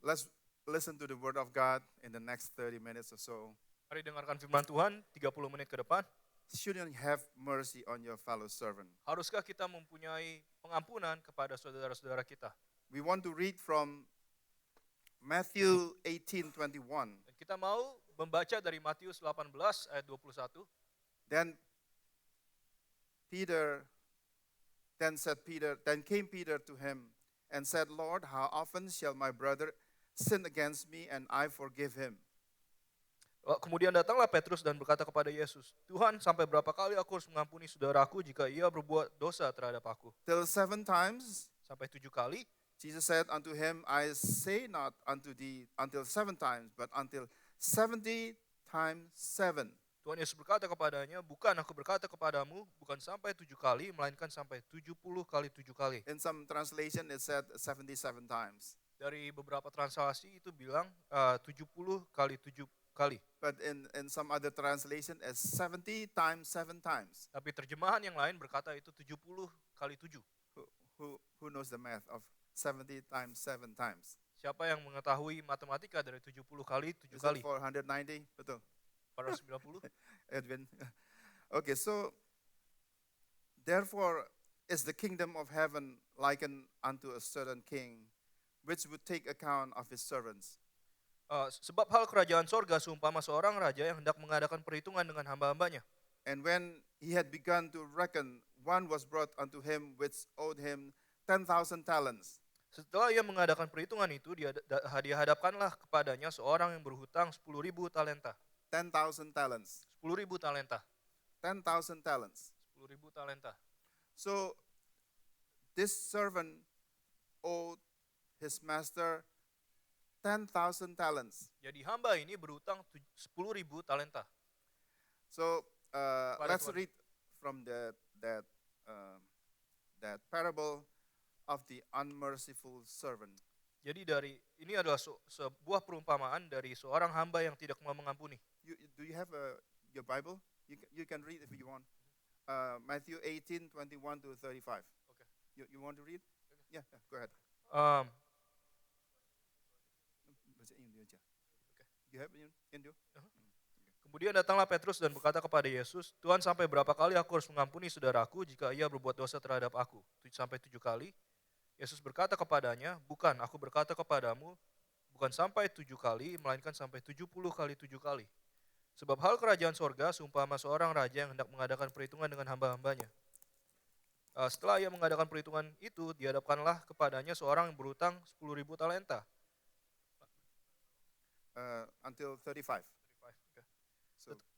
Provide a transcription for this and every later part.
Let's listen to the word of God in the next 30 minutes or so. Mari dengarkan firman Tuhan 30 menit ke depan. Shouldn't have mercy on your fellow servant. Haruskah kita mempunyai pengampunan kepada saudara-saudara kita? We want to read from Matthew 18:21. Dan kita mau membaca dari Matius 18 ayat 21. Then came Peter to him and said, Lord, how often shall my brother sin against me and I forgive him? Kemudian datanglah Petrus dan berkata kepada Yesus, Tuhan, sampai berapa kali aku harus mengampuni saudaraku jika ia berbuat dosa terhadap aku? Till 7 times? Sampai 7 kali? Jesus said unto him, I say not unto thee until 7 times, but until 70 times 7. Tuhan Yesus berkata kepadanya, bukan aku berkata kepadamu, bukan sampai 7 kali, melainkan sampai 70 kali 7 kali. In some translation it said 77 times. Dari beberapa translasi itu bilang 70 kali 7 kali. But in some other translation it's 70 times 7 times. Tapi terjemahan yang lain berkata itu 70 kali 7. Who knows the math of 70 times 7 times? Siapa yang mengetahui matematika dari 70 kali 7 Is kali? it 490? Betul. 490. Edwin. Okay, so therefore is the kingdom of heaven likened unto a certain king, which would take account of his servants. Sebab hal kerajaan sorga seumpama seorang raja yang hendak mengadakan perhitungan dengan hamba-hambanya. And when he had begun to reckon, one was brought unto him which owed him 10,000 talents. Setelah ia mengadakan perhitungan itu, dihadapkanlah kepadanya seorang yang berhutang 10.000 talenta. 10,000 talents. 10.000 talenta. 10,000 talents. 10.000 talenta. So this servant owed his master 10,000 talents. Jadi hamba ini berhutang 10.000 talenta. So let's read from that parable of the unmerciful servant. Jadi ini adalah sebuah perumpamaan dari seorang hamba yang tidak mau mengampuni. Do you have your Bible? You can read if you want. Matthew 18:21 to 35. Okay. You want to read? Okay. Yeah, go ahead. Bahasa Indonesia. Okay. You have Indo? Kemudian datanglah Petrus dan berkata kepada Yesus, Tuhan, sampai berapa kali aku harus mengampuni saudaraku jika ia berbuat dosa terhadap aku? Sampai 7 kali? Yesus berkata kepadanya, bukan, aku berkata kepadamu, bukan sampai 7 kali, melainkan sampai 70 kali 7 kali. Sebab hal kerajaan sorga seumpama seorang raja yang hendak mengadakan perhitungan dengan hamba-hambanya. Setelah ia mengadakan perhitungan itu, dihadapkanlah kepadanya seorang yang berhutang 10.000 talenta. Until 35.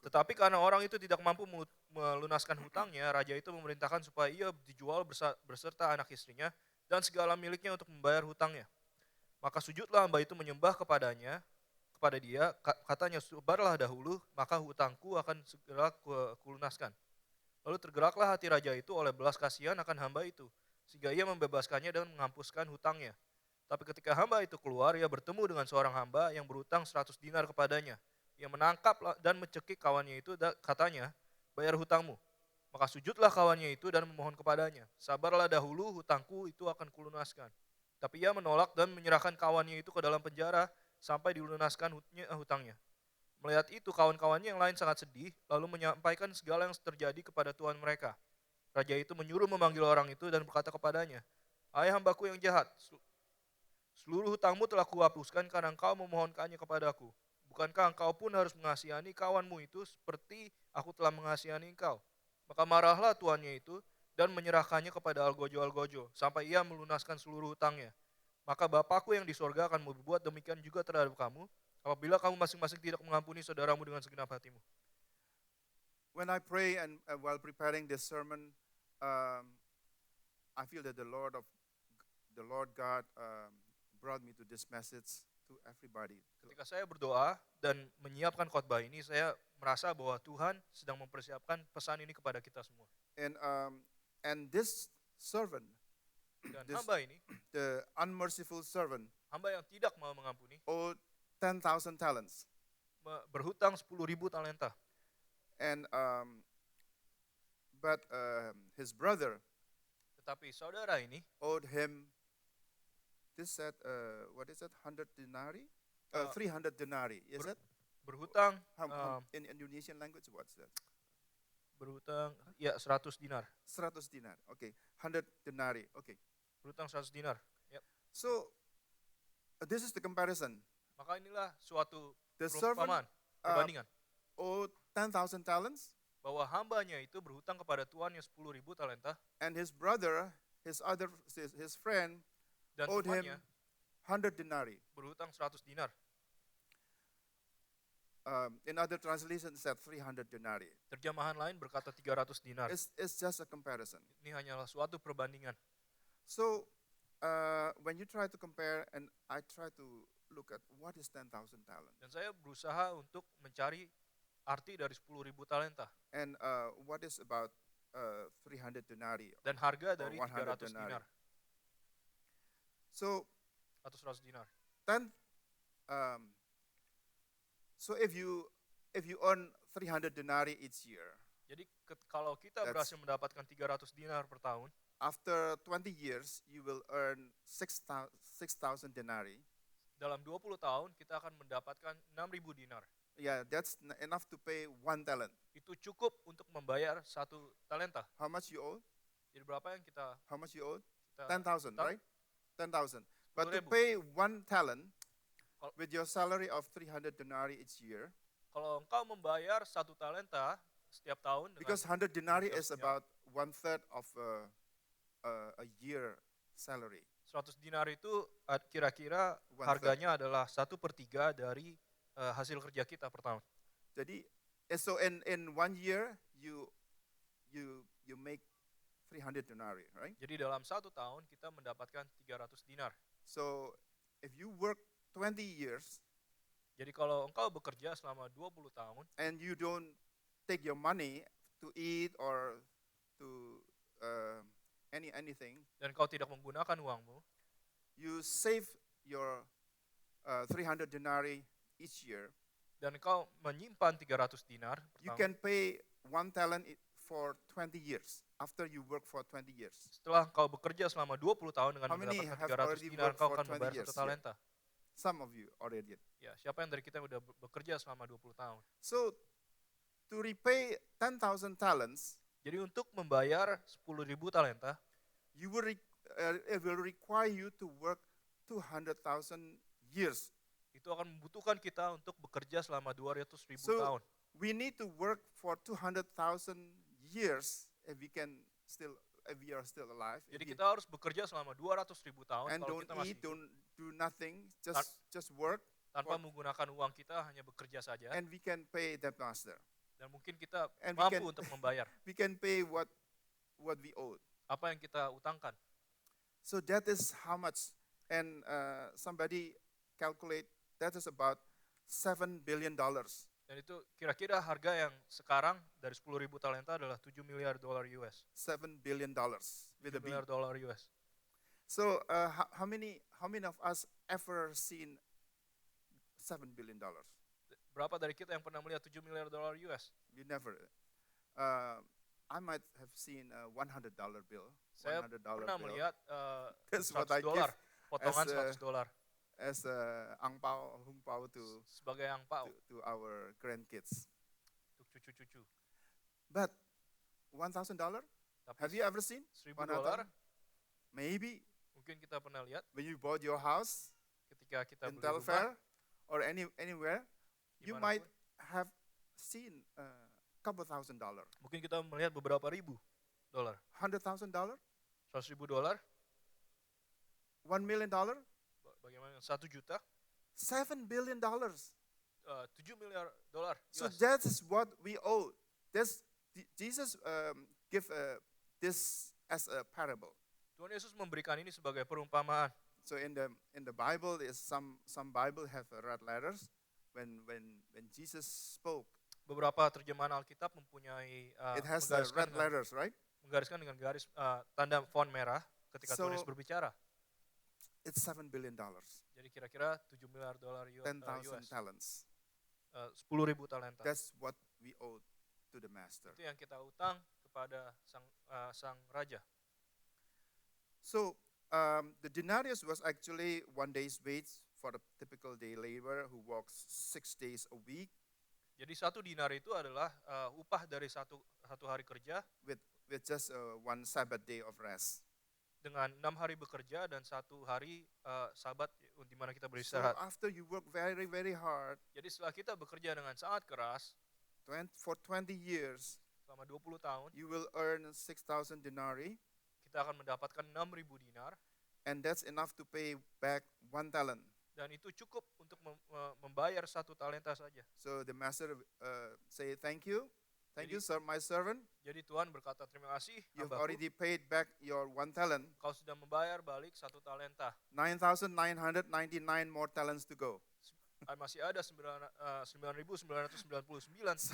Tetapi karena orang itu tidak mampu melunaskan hutangnya, raja itu memerintahkan supaya ia dijual beserta anak istrinya dan segala miliknya untuk membayar hutangnya. Maka sujudlah hamba itu menyembah kepada dia, katanya, sabarlah dahulu, maka hutangku akan segera kulunaskan. Lalu tergeraklah hati raja itu oleh belas kasihan akan hamba itu, sehingga ia membebaskannya dan menghapuskan hutangnya. Tapi ketika hamba itu keluar, ia bertemu dengan seorang hamba yang berhutang 100 dinar kepadanya. Ia menangkap dan mencekik kawannya itu, katanya, bayar hutangmu. Maka sujudlah kawannya itu dan memohon kepadanya, sabarlah dahulu, hutangku itu akan kulunaskan. Tapi ia menolak dan menyerahkan kawannya itu ke dalam penjara sampai dilunaskan hutangnya. Melihat itu kawan-kawannya yang lain sangat sedih, lalu menyampaikan segala yang terjadi kepada tuan mereka. Raja itu menyuruh memanggil orang itu dan berkata kepadanya, hai hambaku yang jahat, seluruh hutangmu telah kuhapuskan karena engkau memohonkannya kepadaku. Bukankah engkau pun harus mengasihani kawanmu itu seperti aku telah mengasihani engkau? Maka marahlah tuannya itu dan menyerahkannya kepada algojo-algojo sampai ia melunaskan seluruh hutangnya. Maka Bapakku yang di sorga akan berbuat demikian juga terhadap kamu, apabila kamu masing-masing tidak mengampuni saudaramu dengan segenap hatimu. When I pray and while preparing this sermon, I feel that the Lord God brought me to this message to everybody. Ketika saya berdoa dan menyiapkan khotbah ini, saya merasa bahwa Tuhan sedang mempersiapkan pesan ini kepada kita semua. And this servant, dan hamba ini, the unmerciful servant, hamba yang tidak mau mengampuni, owed 10,000 talents. Berhutang 10.000 talenta. And but his brother, tetapi saudara ini, owed him this said, what is it, 100 denarii? Uh, 300 denarii, is ber- it? Berhutang, In Indonesian language, what's that? berhutang, ya 100 dinar. 100 dinar, okay. 100 denarii, okay. Berhutang 100 dinar. Yap. So, this is the comparison. Maka inilah suatu The servant perumpamaan, perbandingan. owed 10,000 talents, Bahwa hambanya itu berhutang kepada tuannya 10.000 talenta, and his brother, his friend, dan owed him temannya 100 denarii. berhutang 100 dinar. In other translations, it said 300 denarii. Terjemahan lain berkata 300 dinar. It's just a comparison. Ini hanyalah suatu perbandingan. So, when you try to compare, and I try to look at what is 10,000 talent, Dan saya berusaha untuk mencari arti dari 10.000 talenta and what is about 300 denarii. dan harga dari 100 300 denarii. dinar So, atau 100 dinar. 10. So if you earn 300 denarii each year, Jadi kalau kita That's- berhasil mendapatkan 300 dinar per tahun, after 20 years, you will earn 6,000 denarii. dalam 20 tahun kita akan mendapatkan 6.000 dinar. Yeah, that's enough to pay one talent. Itu cukup untuk membayar satu talenta. How much you owe? Jadi berapa yang kita, How much you owe? kita 10,000, Ta- right? 10,000. But to 10.000. pay one talent Kal- with your salary of 300 denarii each year, Kalau engkau membayar satu talenta setiap tahun dengan because 100 denarii is Yeah. about 1/3 of a year salary. 100 dinar itu kira-kira 1/3. harganya adalah 1/3 dari hasil kerja kita per tahun. Jadi, so in 1 year you make 300 denarii, right? Jadi dalam satu tahun kita mendapatkan 300 dinar. So if you work 20 years Jadi kalau engkau bekerja selama 20 tahun and you don't take your money to eat or to anything, dan kau tidak menggunakan uangmu, you save your 300 denarii each year, dan kau menyimpan 300 dinar per you tahun, can pay one talent for 20 years after you work for 20 years. setelah kau bekerja selama 20 tahun dengan How many mendapatkan have 300 already dinar, worked kau for akan 20 membayar years? satu talenta. Some of you already did. Ya, siapa yang dari kita yang udah bekerja selama 20 tahun? So to repay 10,000 talents, Jadi untuk membayar 10.000 talenta, it will require you to work 200,000 years. itu akan membutuhkan kita untuk bekerja selama 200.000 So tahun. we need to work for 200,000 years if we are still alive. Jadi if we- kita harus bekerja selama 200.000 tahun and kalau don't kita masih eat, hidup, don't do nothing, Tar- just work, tanpa for- menggunakan uang kita, hanya bekerja saja, and we can pay that master. dan mungkin kita and we mampu can- untuk membayar We can pay what we owe. apa yang kita utangkan. So that is how much. And somebody calculate that is about $7 billion. Dan itu kira-kira harga yang sekarang dari 10.000 talenta adalah 7 miliar dolar US. $7 billion with 7 a B. miliar dolar US. So how many of us ever seen $7 billion? Berapa dari kita yang pernah melihat 7 miliar dolar US? We never. I might have seen a $100 bill. Saya $100 pernah bill melihat That's what 100 I dolar, give potongan as, 100 dolar as angpao, hungpao sebagai angpau to our grandkids. untuk cucu-cucu. But $1,000? Tapi Have you ever seen? 1.000 $1,000? dolar Maybe mungkin kita pernah lihat when you bought your house ketika kita in beli rumah Telfair or anywhere, you might dimanapun. have seen a couple $1,000. Mungkin kita melihat beberapa ribu dolar. $100,000? 100.000 dolar, $1 million? bagaimana 1 juta? $7 billion. 7 miliar dolar So US. that is what we owe. Jesus give this as a parable. Tuhan Yesus memberikan ini sebagai perumpamaan. So in the Bible, is some Bible have red letters. When Jesus spoke, Beberapa terjemahan Alkitab mempunyai it has the red dengan, letters, right? menggariskan dengan garis tanda font merah ketika So, Tuhan Yesus berbicara. It's $7 billion, Jadi kira-kira 7 miliar dolar 10,000 US, talents. 10.000 talenta. That's what we owe to the master. Itu yang kita utang kepada sang raja. So The denarius was actually 1 day's wage for a typical day laborer who works 6 days a week Jadi 1 dinar itu adalah upah dari satu hari kerja with just 1 Sabbath day of rest. dengan 6 hari bekerja dan 1 hari sabat di mana kita So beristirahat. after you work very, very hard Jadi setelah kita bekerja dengan sangat keras for 20 years, selama 20 tahun, you will earn 6,000 denarii, kita akan mendapatkan 6.000 dinar and that's enough to pay back 1 talent. dan itu cukup untuk membayar 1 talenta saja. So the master say, thank you, Jadi- sir, my servant. Jadi Tuhan berkata, terima kasih You've hambaku, already paid back your 1 talent. kau sudah membayar balik 1 talenta. 9,999 more talents to go. Masih ada 9.999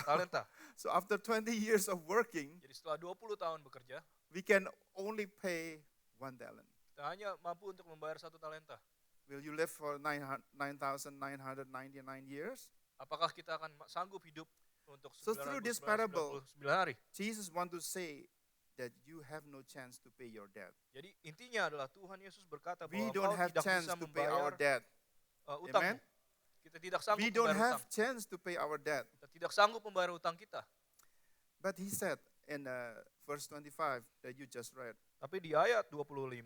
talenta. So after 20 years of working, Jadi setelah 20 tahun bekerja, we can only pay 1 talent. kita hanya mampu untuk membayar 1 talenta. Will you live for 9,999 years? Apakah kita akan sanggup hidup untuk So through this 999 hari? Jesus want to say that you have no chance to pay your debt. Jadi intinya adalah Tuhan Yesus berkata We bahwa don't kau have tidak chance bisa to pay our membayar debt. utangmu. Amen. Kita tidak sanggup We don't membayar have utang. chance to pay our debt. Kita tidak sanggup membayar utang kita. But he said in verse 25 that you just read, Tapi di ayat 25,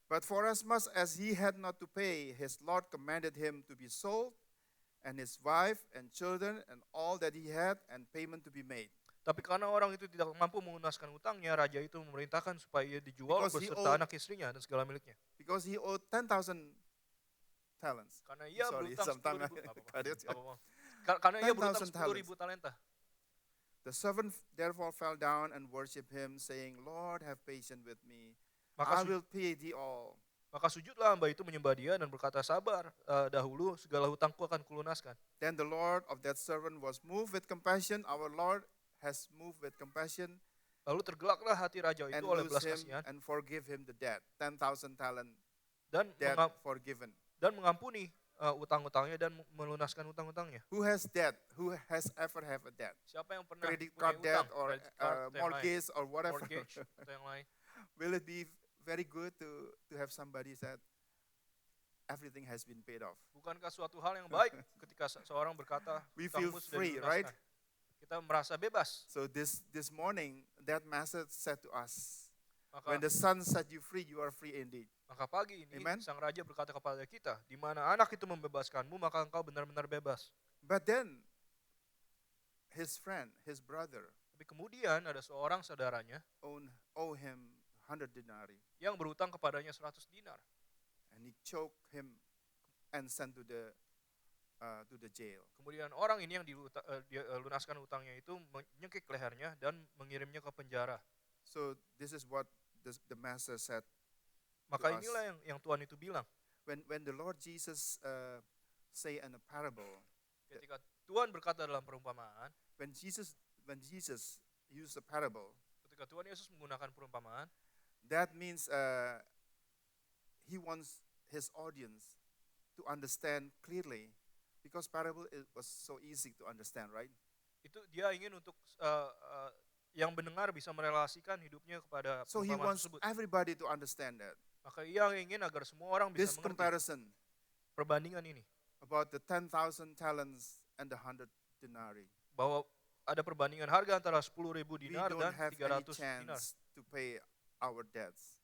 but for as much as he had not to pay, his Lord commanded him to be sold, and his wife and children and all that he had, and payment to be made. tapi karena orang itu tidak mampu melunaskan utangnya, raja itu memerintahkan supaya ia dijual Because he beserta owed- anak istrinya dan segala miliknya. Because he owed 10,000 talents. Karena ia Sorry, berutang sometimes 10.000 I cut it. Karena ia berutang 10,000 10.000 talenta. The servant therefore fell down and worshipped him, saying, Lord, have patience with me. Maka, I will pay thee all. maka sujudlah hamba itu menyembah dia dan berkata, sabar dahulu, segala hutangku akan kulunaskan. Then the Lord of that servant was moved with compassion. Our Lord has moved with compassion Lalu tergelaklah hati raja and itu oleh belas loose him kasihan and forgive him the debt. 10,000 talent dan, debt mengam- forgiven. dan mengampuni utang-utangnya dan melunaskan utang-utangnya. Who has debt? Who has ever have a debt? Siapa yang pernah Credit punya card debt utang, or credit card atau yang lain, mortgage or whatever. mortgage atau yang lain. Will it be very good to have somebody said everything has been paid off? Bukankah suatu hal yang baik ketika seorang berkata, We feel utangmu sudah free, dilunaskan. right? Kita merasa bebas. So this morning, that message said to us, Maka, when the Son set you free, you are free indeed. maka pagi ini Amen. sang raja berkata kepada kita, di mana anak itu membebaskanmu, maka engkau benar-benar bebas. But then, his friend, his brother, Tapi kemudian ada seorang saudaranya owe him 100 denarii, yang berutang kepadanya 100 dinar. and he choked him and sent to the jail. Kemudian orang ini yang dilunaskan utangnya itu menyengkik lehernya dan mengirimnya ke penjara. So this is what the master said. Maka us. inilah yang Tuhan itu bilang. When the Lord Jesus say in a parable, Ketika Tuhan berkata dalam perumpamaan, when Jesus used a parable, ketika Tuhan Yesus menggunakan perumpamaan, that means he wants his audience to understand clearly, because parable was so easy to understand, right? itu dia ingin untuk yang mendengar bisa merelasikan hidupnya kepada So he perumpamaan wants tersebut. everybody to understand that. Maka ia ingin agar semua orang bisa This mengerti comparison perbandingan ini. about the 10,000 talents and the 100 denarii. Bahwa ada perbandingan harga antara 10.000 We dinar don't dan have any 300 dinar. chance to pay our debts.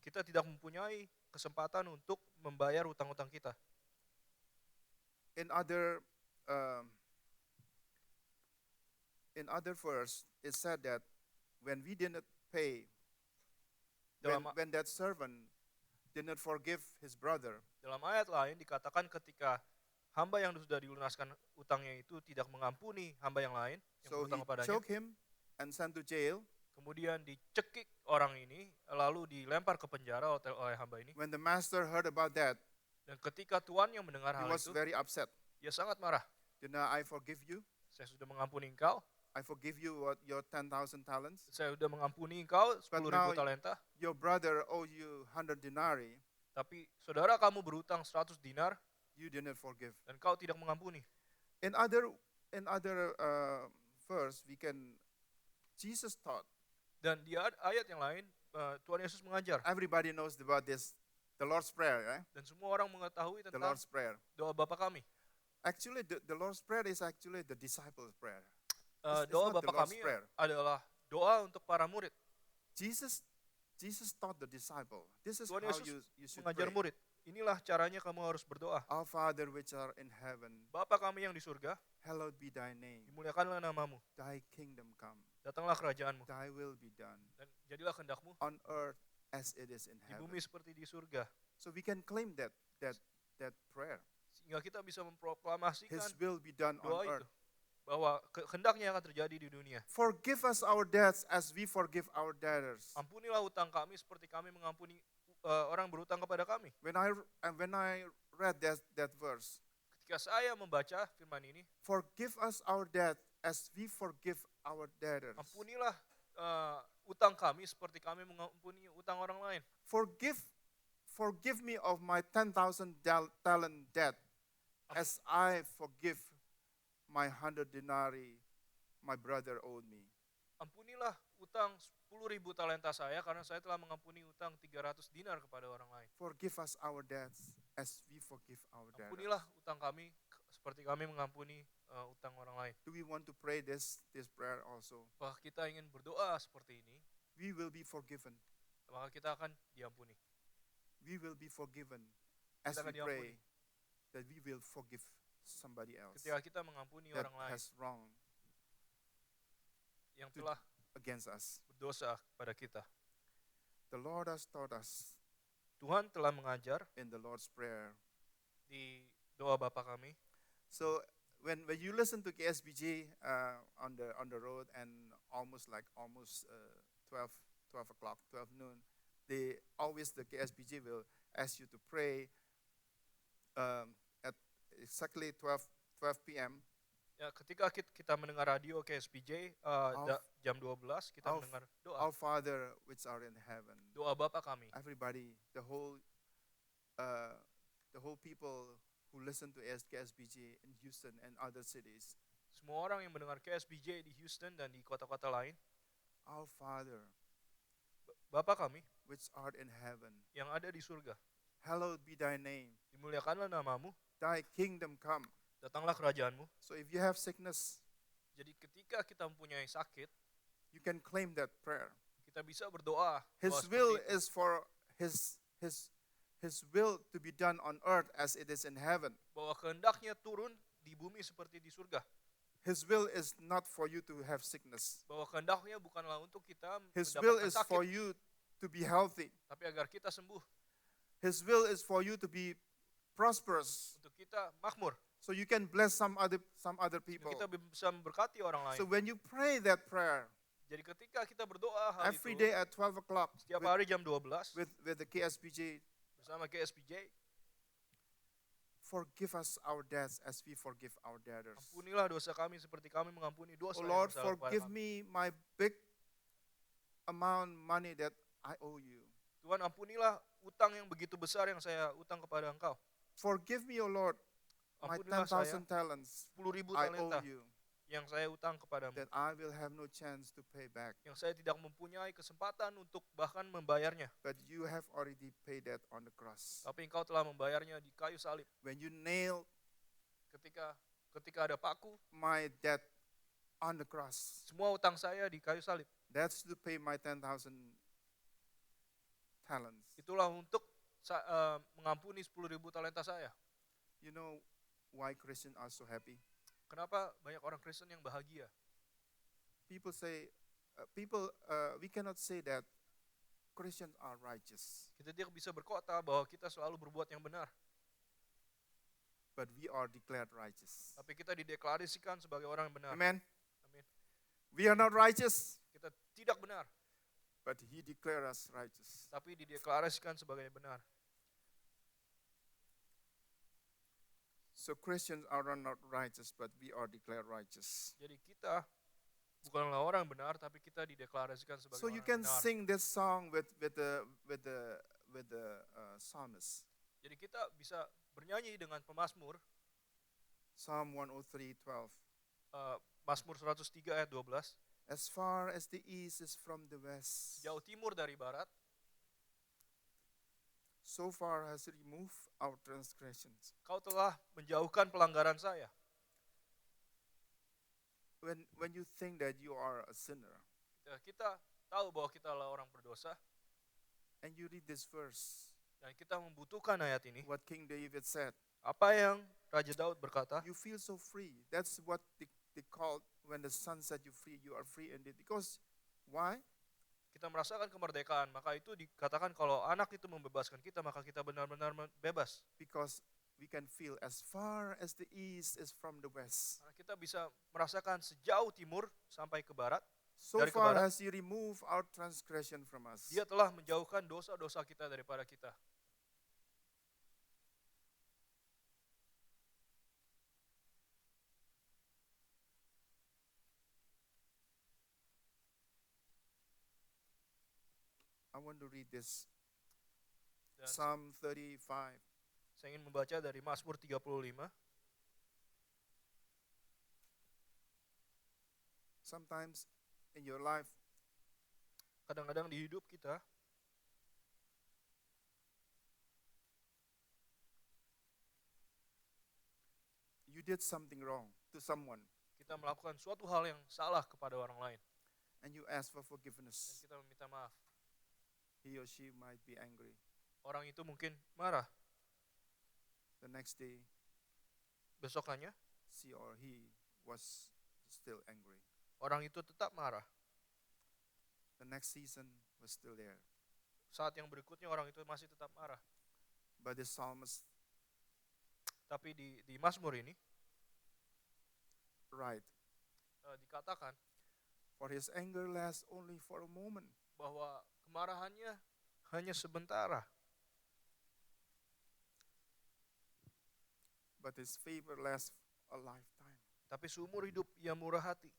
Kita tidak mempunyai kesempatan untuk membayar utang-utang kita. In other verse, it said that when we didn't pay, Dalam, when that servant did not forgive his brother, dalam ayat lain dikatakan ketika hamba yang sudah dilunaskan utangnya itu tidak mengampuni hamba yang lain yang so he berutang kepadanya, choked him and sent to jail. kemudian dicekik orang ini, lalu dilempar ke penjara oleh hamba ini. When the master heard about that, Dan ketika Tuan yang mendengar he hal was itu, very upset. dia sangat marah. Didn't I forgive you? Saya sudah mengampuni engkau, I forgive you your 10,000 talents. saya sudah mengampuni engkau 10.000 now- talenta, Your brother owed you 100 denarii. tapi saudara kamu berutang 100 dinar You didn't forgive. dan kau tidak mengampuni. In other verse, Jesus taught Dan di ayat yang lain, Tuhan Yesus mengajar. Everybody knows about this, the Lord's Prayer, right? Dan semua orang mengetahui The tentang Lord's Prayer. doa Bapa kami. Actually, the Lord's Prayer is actually the disciples' prayer. It's Doa not the Bapa Lord's kami Prayer. adalah doa untuk para murid. Jesus taught the disciple, this is Tuhan how Yesus you should mengajar pray. murid. Inilah caranya kamu harus berdoa. Our Father which art in heaven, Bapa kami yang di surga, hallowed be thy name. dimuliakanlah namamu. Thy kingdom come. Datanglah kerajaanmu. Thy will be done Dan jadilah kehendakmu on earth as it is in di heaven. bumi seperti di surga. So we can claim that prayer. Sehingga kita bisa memproklamasikan His will be done doa on itu. earth. Bahwa kehendaknya akan terjadi di dunia. Forgive us our debts as we forgive our debtors. Ampunilah utang kami seperti kami mengampuni orang berutang kepada kami. When I read that verse, Ketika saya membaca firman ini, forgive us our debt as we forgive our debtors. ampunilah utang kami seperti kami mengampuni utang orang lain. Forgive me of my 10,000 talent debt as I forgive my 100 denarii my brother owed me. Ampunilah utang 10.000 talenta saya karena saya telah mengampuni utang 300 dinar kepada orang lain. Forgive us our debts as we forgive our debtors. Ampunilah utang kami seperti kami mengampuni utang orang lain. Do we want to pray this prayer also? Apakah kita ingin berdoa seperti ini, We will be forgiven. maka kita akan diampuni. We will be forgiven as Kita akan we pray diampuni. that we will forgive somebody else Ketika kita mengampuni that orang lain has wrong yang telah against us. berdosa kepada kita. The Lord has taught us Tuhan telah mengajar in the Lord's Prayer. di doa Bapa kami. So when you listen to KSBG on the road and almost 12 o'clock, 12 noon, the KSBG will ask you to pray at exactly 12 p.m. Ya, ketika kita mendengar radio KSPJ jam 12 kita Our- mendengar doa. Our Father which art in heaven. Doa Bapa kami. Everybody, the whole people who listen to KSBG in Houston and other cities. Semua orang yang mendengar KSPJ di Houston dan di kota-kota lain, Our Father Bapa kami which art in heaven, yang ada di surga, hallowed be thy name. dimuliakanlah namamu, Thy kingdom come. datanglah kerajaanmu. So if you have sickness, Jadi ketika kita mempunyai sakit, you can claim that prayer. kita bisa berdoa. His doa will seperti itu. is for his will to be done on earth as it is in heaven. Bahwa kehendaknya turun di bumi seperti di surga. His will is not for you to have sickness. Bahwa kehendaknya bukanlah untuk kita His will mendapatkan is for sakit, you to be healthy. tapi agar kita sembuh, His will is for you to be prosperous, untuk kita makmur, so you can bless some other dan people. kita bisa memberkati orang lain. So when you pray that prayer Jadi ketika kita berdoa hal every itu, day at 12 o'clock setiap hari jam 12 with the KSBJ, bersama KSPJ, forgive us our debts as we forgive our debtors. ampunilah dosa kami seperti kami mengampuni dosa Oh yang Lord, bersalah kepada forgive kami. me my big amount money that I owe you. Tuhan, ampunilah utang yang begitu besar yang saya utang kepada Engkau. Forgive me, O Lord, my Ampunilah saya 10,000 talents 10.000 I talenta owe you, yang saya utang kepadamu, that I will have no chance to pay back. yang saya tidak mempunyai kesempatan untuk bahkan membayarnya. But you have already paid that on the cross. Tapi Engkau telah membayarnya di kayu salib. When you nailed Ketika ada paku, my debt on the cross, semua utang saya di kayu salib. that's to pay my 10,000 talents. Itulah untuk mengampuni 10.000 talenta saya. You know why Christians are so happy? Kenapa banyak orang Kristen yang bahagia? People say, we cannot say that Christians are righteous, Kita tidak bisa berkata bahwa kita selalu berbuat yang benar, but we are declared righteous. tapi kita dideklarasikan sebagai orang yang benar. Amen. Amin. We are not righteous, Kita tidak benar, but He declared us righteous. tapi dideklarasikan sebagai benar. So Christians are not righteous, but we are declared righteous. Jadi kita bukanlah orang benar, tapi kita dideklarasikan sebagai So orang you can benar. sing this song with the psalmist. Jadi kita bisa bernyanyi dengan pemazmur, Psalm 103:12. Mazmur 103 ayat 12. As far as the east is from the west, jauh timur dari barat, so far has removed our transgressions. Kau telah menjauhkan pelanggaran saya. When you think that you are a sinner, Ya, kita tahu bahwa kita adalah orang berdosa, and you read this verse, dan kita membutuhkan ayat ini. what King David said, Apa yang Raja Daud berkata, you feel so free. That's what they called when the sun set you free. You are free indeed. Because why? kita merasakan kemerdekaan, maka itu dikatakan kalau anak itu membebaskan kita, maka kita benar-benar bebas. Because we can feel as far as the east is from the west. Karena kita bisa merasakan sejauh timur sampai ke barat, So Dari far kebarat. has He removed our transgression from us. Dia telah menjauhkan dosa-dosa kita daripada kita. I want to read this. Dan Psalm 35. saya ingin membaca dari Mazmur 35. Sometimes in your life, Kadang-kadang di hidup kita, you did something wrong to someone kita melakukan suatu hal yang salah kepada orang lain. and you ask for Dan forgiveness. kita meminta maaf. He or she might be angry. Orang itu mungkin marah. The next day, Besokannya, she or he was still angry. orang itu tetap marah. The next season was still there. Saat yang berikutnya orang itu masih tetap marah. But the psalmist Tapi di Mazmur ini write, dikatakan for his anger lasts only for a moment, bahwa kemarahannya hanya sementara, but his favor lasts a lifetime. tapi seumur hidup ia murah hati.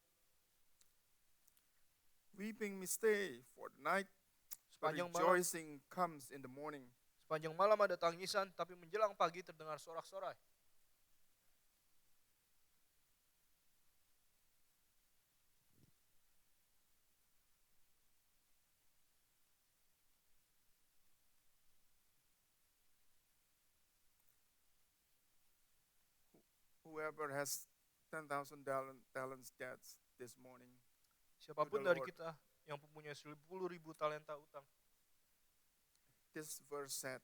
Weeping may stay for the night, but Sepanjang malam, rejoicing comes in the morning. sepanjang malam ada tangisan, tapi menjelang pagi terdengar sorak-sorai. Whoever has 10,000 talents debts this morning, Siapapun the dari Lord. kita yang mempunyai 10.000 talenta utang, this verse said,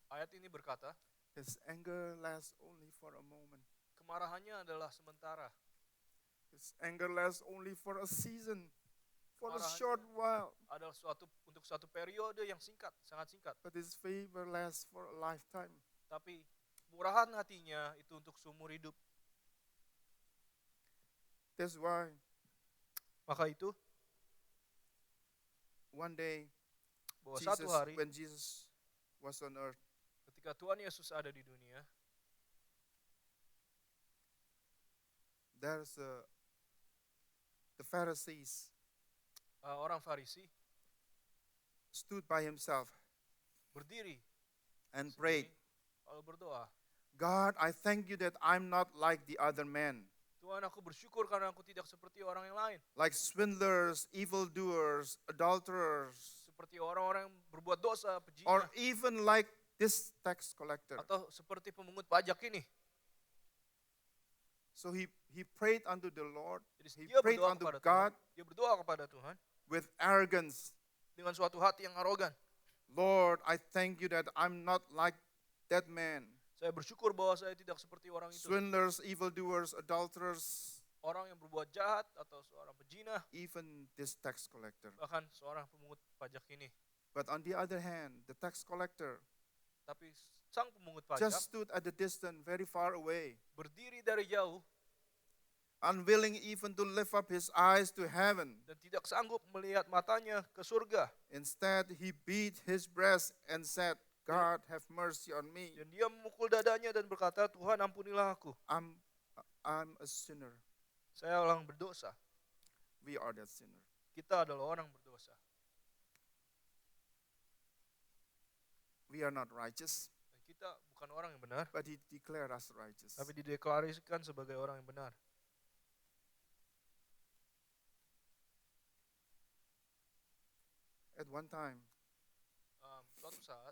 ayat ini berkata, his anger lasts only for a moment. kemarahannya adalah sementara. His anger lasts only for a season, for a Kemarahannya short while. adalah untuk suatu periode yang singkat, sangat singkat. But his favor lasts for a lifetime. Tapi murahan hatinya itu untuk seumur hidup. That's why Maka itu, one day, bahwa satu hari when Jesus was on earth, ketika Tuhan Yesus ada di dunia, there's the Pharisees orang Farisi stood by himself berdiri and sendiri, prayed, lalu berdoa, God, I thank you that I'm not like the other men, Tuhan, aku bersyukur karena aku tidak seperti orang yang lain, like swindlers, evildoers, adulterers, seperti orang-orang yang berbuat dosa, or pejina, even like this tax collector. atau seperti pemungut pajak ini. So he prayed unto the Lord, Jadi he dia prayed berdoa unto kepada God Tuhan, dia berdoa kepada Tuhan with arrogance. dengan suatu hati yang arogan. Lord, I thank you that I'm not like that man. Saya bersyukur bahwa saya tidak seperti orang itu. Swindlers, evildoers, adulterers, Orang yang berbuat jahat atau seorang pejina, even this tax collector. bahkan seorang pemungut pajak ini. But on the other hand, the tax collector Tapi sang pemungut pajak just stood at the distance, very far away, berdiri dari jauh unwilling even to lift up his eyes to heaven. dan tidak sanggup melihat matanya ke surga. Instead, he beat his breast and said, God, have mercy on me. Dan dia memukul dadanya dan berkata, Tuhan ampunilah aku. I'm a sinner. Saya orang berdosa. We are that sinner. Kita adalah orang berdosa. We are not righteous, Dan kita bukan orang yang benar, but he declared us righteous. tapi dideklarasikan sebagai orang yang benar. At one time, Suatu saat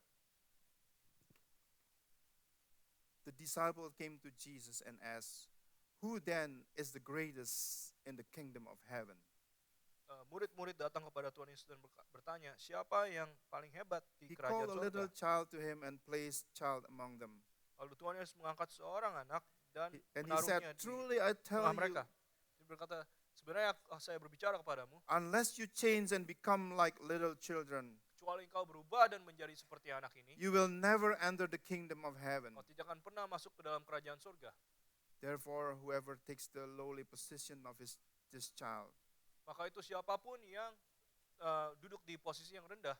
the disciple came to Jesus and asked, "Who then is the greatest in the kingdom of heaven?" murid-murid datang kepada Tuhan Yesus dan bertanya, siapa yang paling hebat di He kerajaan called a surga? little child to him and placed child among them. Lalu Tuhan Yesus mengangkat seorang anak dan And he said, menaruhnya di "Truly I tell tengah you, mereka. Dia berkata, sebenarnya saya berbicara kepadamu, unless you change and become like little children, kecuali engkau berubah dan menjadi seperti anak ini, you will never enter the kingdom of heaven. kau tidak akan pernah masuk ke dalam kerajaan surga. Therefore, whoever takes the lowly position of this child Maka itu siapapun yang duduk di posisi yang rendah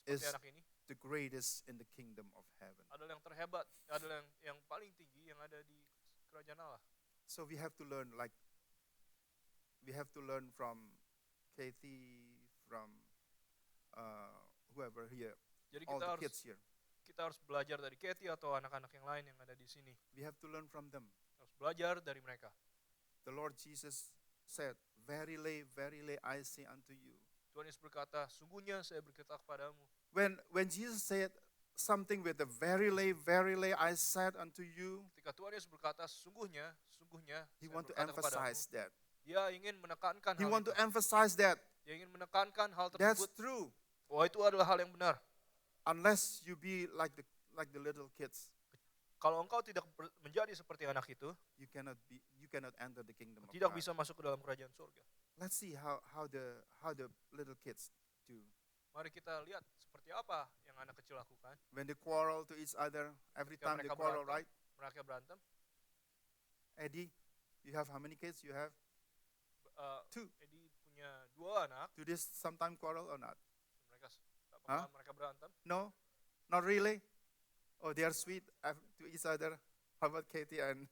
is seperti anak ini the greatest in the kingdom of heaven." adalah yang terhebat, adalah yang paling tinggi yang ada di kerajaan Allah. So we have to learn from Kathy, from whoever here, Jadi all kita the harus kids here. belajar dari Katie atau anak-anak yang lain yang ada di sini. We have to learn from them. Harus belajar dari mereka. The Lord Jesus said, verily, verily, I say unto you. Tuhan Yesus berkata, sungguhnya saya berkata kepadamu. When Jesus said something with the verily, verily, I said unto you, Ketika Tuhan Yesus berkata, sungguhnya, he saya want to berkata emphasize kepadamu. that. Dia ingin menekankan He hal want itu. to emphasize that. Dia ingin menekankan hal That's tersebut. true. Bahwa itu adalah hal yang benar. Unless you be like the little kids, Kalau engkau tidak menjadi seperti anak itu, you cannot enter the kingdom of tidak God. bisa masuk ke dalam kerajaan surga. Let's see how the little kids do. Mari kita lihat seperti apa yang anak kecil lakukan. When they quarrel to each other, every Ketika time they mereka quarrel, berantem. right? Mereka berantem. Eddie, you have how many kids you have? Two. Edi punya 2 anak. Do they sometime quarrel or not? Mereka tak pernah Hah? mereka berantem. No? Not really? Oh, they are sweet to each other. How about Katie and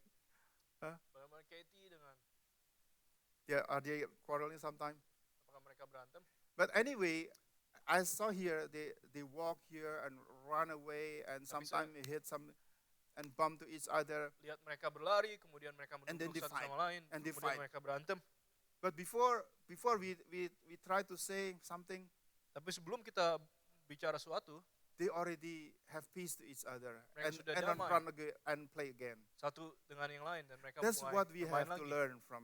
Bagaimana Katie dengan are they quarreling sometime? apakah mereka berantem? But anyway, I saw here they walk here and run away and Tapi sometimes they hit some and bump to each other. Lihat mereka berlari, kemudian mereka And then menusuk they satu fight. sama lain, And they kemudian fight. mereka berantem. But before we try to say something, Tapi sebelum kita bicara sesuatu, they already have peace to each other Mereka and sudah then damai. run again and play again. satu dengan yang lain, dan mereka That's mulai what we bermain have to lagi. learn from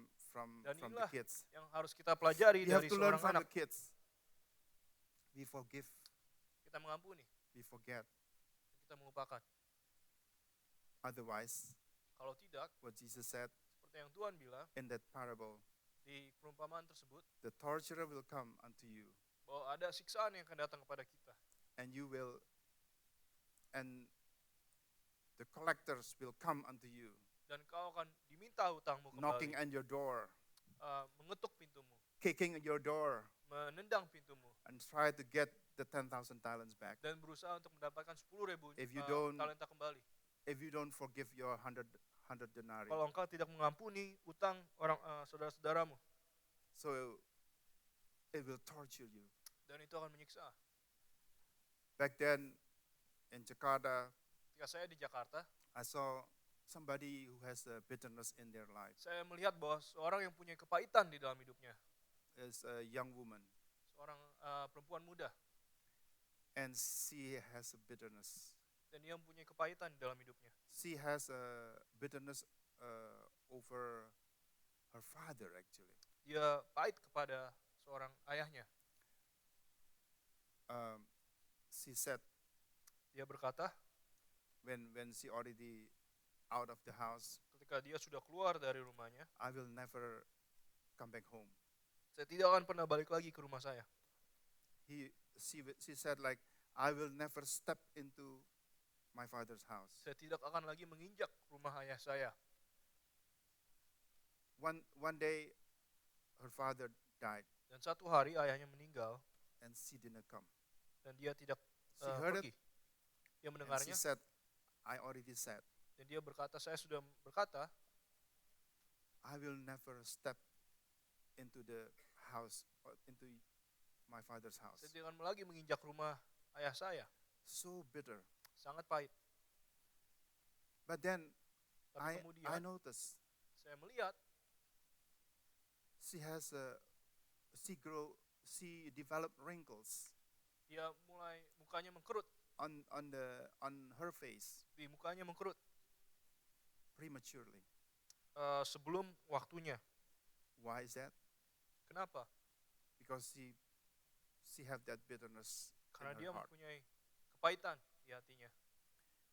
Dan the inilah kids. yang harus kita pelajari We have dari to learn seorang from anak. the kids. We forgive, Kita mengampuni, we forget. kita melupakan. Otherwise, Kalau tidak, what Jesus said seperti yang Tuhan bilang in that parable, di perumpamaan tersebut, the torturer will come unto you, bahwa ada siksaan yang akan datang kepada kita. and the collectors will come unto you, Dan kau akan diminta hutangmu knocking kembali, at your door, mengetuk pintumu, kicking at your door, menendang pintumu, and try to get the 10,000 talents back. dan berusaha untuk mendapatkan 10.000 If you don't- talenta kembali. If you don't forgive your 100 denarii. Kalau engkau tidak mengampuni utang orang saudara-saudaramu, So it will torture you. dan itu akan menyiksa. Back then in Jakarta, Ketika saya di Jakarta, I saw somebody who has a bitterness in their life. saya melihat bahwa seorang yang punya kepahitan di dalam hidupnya, Is a young woman, seorang perempuan muda, and she has a bitterness. dan dia mempunyai kepahitan di dalam hidupnya. She has a bitterness over her father, actually. Dia pahit kepada seorang ayahnya. She said Dia berkata, when she already out of the house, ketika dia sudah keluar dari rumahnya, I will never come back home. saya tidak akan pernah balik lagi ke rumah saya. She said like, I will never step into my father's house. Saya tidak akan lagi menginjak rumah ayah saya. One day, her father died, Dan satu hari ayahnya meninggal, and she didn't come. dan dia tidak She heard pergi. it, Dia and she mendengarnya, said, I already said, dan dia berkata, saya sudah berkata, I will never step into the house, or into my father's house. saya tidak akan lagi menginjak rumah ayah saya. So bitter. Sangat pahit. But then Tapi I kemudian noticed saya melihat she developed wrinkles Dia mulai mukanya mengkerut, on her face di mukanya mengkerut prematurely. sebelum waktunya. Why is that? Kenapa? Because she have that bitterness Karena in dia her heart. mempunyai kepahitan di hatinya.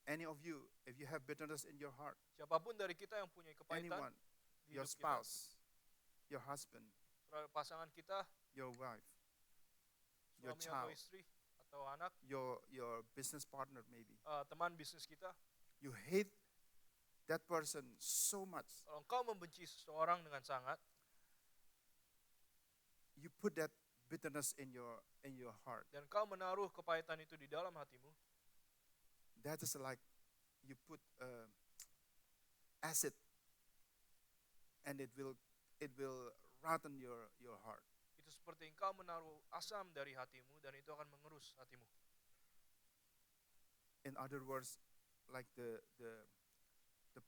Any of you, if you have bitterness in your heart, Siapapun dari kita yang punya kepahitan anyone, di your hidup kita, spouse, your husband, terhadap pasangan kita, your wife, your suami atau child, istri atau anak, your business partner maybe, teman bisnis kita, you hate that person so much, kalau engkau membenci seseorang dengan sangat, you put that bitterness in your heart. dan engkau menaruh kepahitan itu di dalam hatimu, That is like you put acid, and it will rotten your heart. itu seperti engkau menaruh asam dari hatimu dan itu akan mengerus hatimu. In other words, like the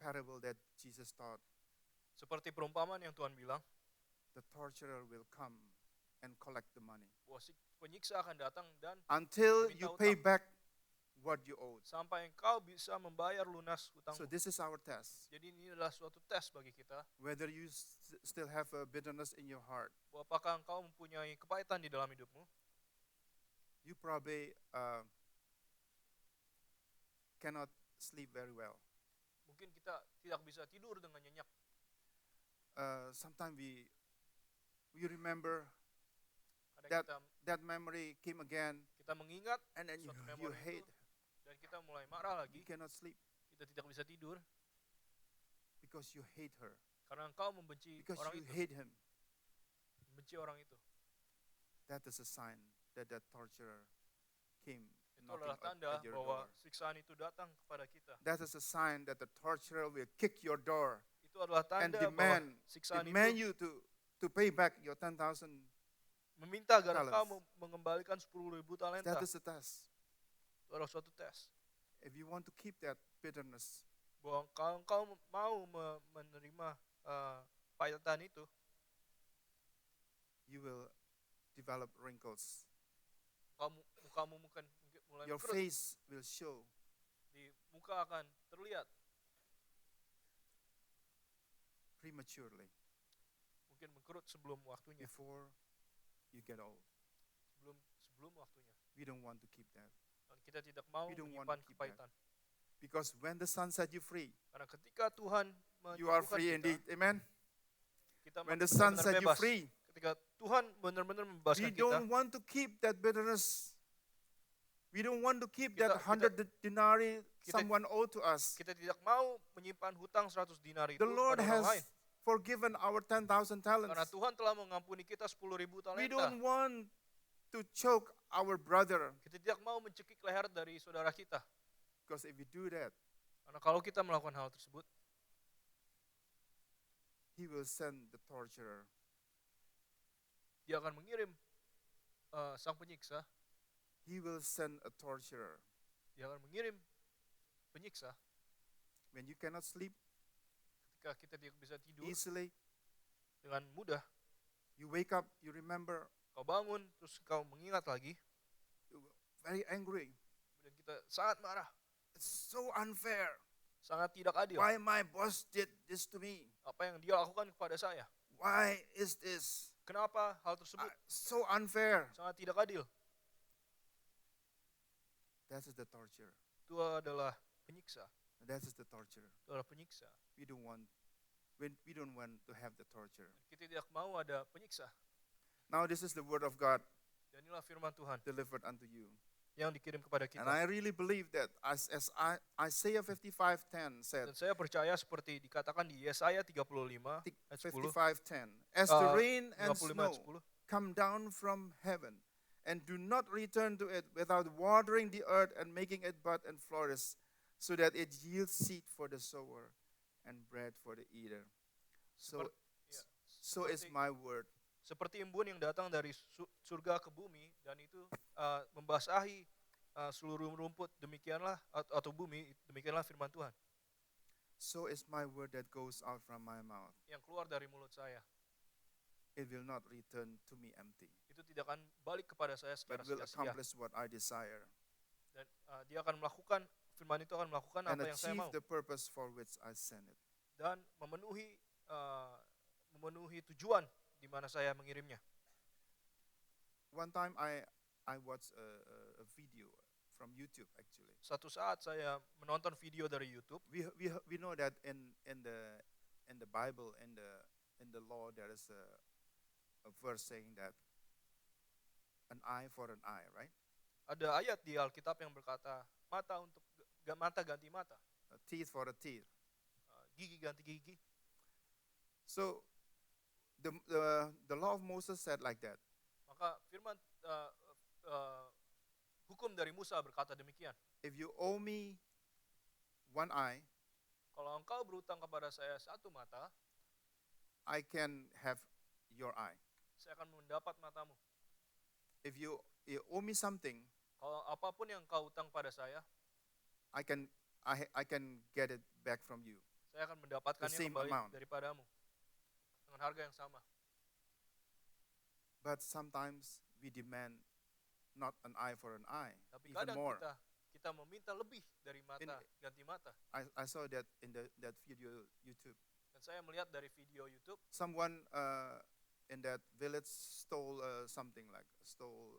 parable that Jesus taught, Seperti perumpamaan yang Tuhan bilang, the torturer will come and collect the money bahwa si penyiksa akan datang dan until Meminta you pay utang. back what you owed. sampai engkau bisa membayar lunas So hutangmu. this is our test. Jadi ini adalah suatu tes bagi kita, Whether you still have a bitterness in your heart, bahwa apakah engkau mempunyai kepahitan di dalam hidupmu. you probably cannot sleep very well. Mungkin kita tidak bisa tidur dengan nyenyak. Sometimes we remember Kadang That- kita that memory came again, mengingat and then you suatu memori hate. itu dan kita mulai marah You lagi. cannot sleep Kita tidak bisa tidur because you hate her, karena engkau membenci because orang you itu, hate him. membenci orang itu. That is a sign that torturer came Itu knocking adalah at tanda your bahwa door. siksaan itu datang kepada kita. That is a sign that the torturer will kick your door Itu adalah and tanda bahwa siksaan demand itu you to pay back your 10,000. meminta agar engkau talents. mengembalikan 10.000 talenta. That is a test. Itu adalah suatu tes. If you want to keep that bitterness, Bahwa engkau mau menerima kepahitan itu, you will develop wrinkles. mukamu mungkin mulai Your mengkerut. face will show. Di muka akan terlihat Prematurely mungkin mengkerut sebelum waktunya, before you get old. sebelum waktunya. We don't want to keep that. Dan kita tidak mau We don't want menyimpan to keep kepahitan. Because when the Son set you free, Karena ketika Tuhan you are menyembuhkan free kita, indeed. Amen. kita When the Son benar-benar set you bebas. free, Ketika Tuhan benar-benar we membebaskan kita, don't want to keep that bitterness. We don't want to keep that Kita- 100 denarii kita- someone owed to us. kita tidak mau menyimpan hutang 100 dinar itu The Lord kepada orang lain. has forgiven our 10,000 Karena talents. Tuhan telah mengampuni kita 10.000 We talenta. don't want to choke our brother, Kita tidak mau mencekik leher dari saudara kita. because if we do that, Karena kalau kita melakukan hal tersebut, he will send the torturer. dia akan mengirim sang penyiksa, He will send a torturer. dia akan mengirim penyiksa When you cannot sleep ketika kita tidak bisa tidur easily, dengan mudah. you wake up, you remember, Kau bangun, terus kau mengingat lagi, you're very angry. dan kita sangat marah, It's so unfair. sangat tidak adil. Why my boss did this to me? Apa yang dia lakukan kepada saya? Why is this Kenapa hal tersebut so unfair? sangat tidak adil? That is the torture. Itu adalah penyiksa. That is the torture. Itu adalah penyiksa. We don't want to have the torture. Kita tidak mau ada penyiksa. Now this is the word of God Dan inilah firman Tuhan delivered unto you. yang dikirim kepada And kita. I really believe that as Isaiah 55:10 said, Dan saya percaya seperti dikatakan di Yesaya 35 ayat 10, 55:10, as the rain and 55 ayat snow 10, come down from heaven and do not return to it without watering the earth and making it bud and flourish, so that it yields seed for the sower and bread for the eater. So, ya, so is seperti- my word. seperti embun yang datang dari surga ke bumi dan itu membasahi seluruh rumput, demikianlah atau bumi, demikianlah firman Tuhan So is my word that goes out from my mouth. yang keluar dari mulut saya. it will not return to me empty, itu tidak akan balik kepada saya but secara will sia-sia. accomplish what I desire Dan dia akan melakukan, firman itu akan melakukan and apa yang saya achieve mau. the purpose for which I sent it. Dan memenuhi tujuan di mana saya mengirimnya. One time I watched a video from YouTube actually. Suatu saat saya menonton video dari YouTube. We know that in the Bible, in the law, there is a verse saying that an eye for an eye, right? Ada ayat di Alkitab yang berkata, mata untuk mata ganti mata, A teeth for a teeth. gigi ganti gigi. So the law of Moses said like that. Maka firman hukum dari Musa berkata demikian. If you owe me one eye, Kalau engkau berutang kepada saya satu mata, I can have your eye. saya akan mendapat matamu. If you owe me something, Kalau apapun yang kau utang pada saya, I can get it back from you. saya akan mendapatkannya The same kembali amount. daripadamu dengan harga yang sama. But sometimes we demand not an eye for an eye, Tapi even kadang more. kita meminta lebih dari mata ganti mata. I saw that in that video YouTube. Dan saya melihat dari video YouTube, Someone in that village stole something, like stole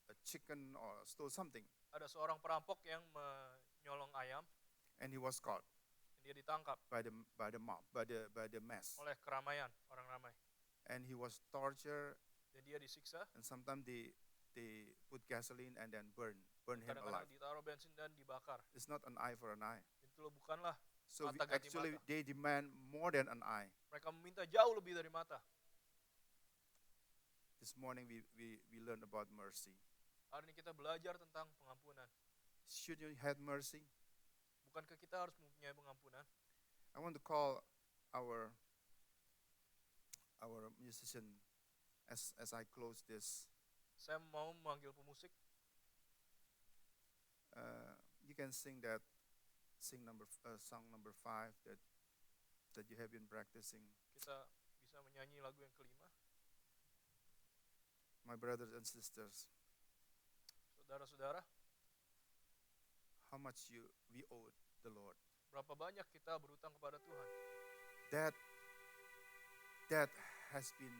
a chicken or stole something, ada seorang perampok yang menyolong ayam and he was caught dan dia ditangkap by the mob, by the mass, oleh keramaian, orang ramai. and he was tortured, Dan dia disiksa, and sometimes they put gasoline and then burn him kadang-kadang alive. ditaruh bensin dan dibakar. It's not an eye for an eye. Itu bukanlah, So Mata ganti actually mata. they demand more than an eye. mereka meminta jauh lebih dari mata. This morning we learned about mercy. Hari ini kita belajar tentang pengampunan. Should you have mercy? Bukankah kita harus mempunyai pengampunan? I want to call our musician as I close this. Saya mau memanggil pemusik. You can sing song number 5 that you have been practicing. Kita bisa menyanyi lagu yang kelima. My brothers and sisters, Saudara-saudara, how much we owe the Lord. berapa banyak kita berutang kepada Tuhan? That has been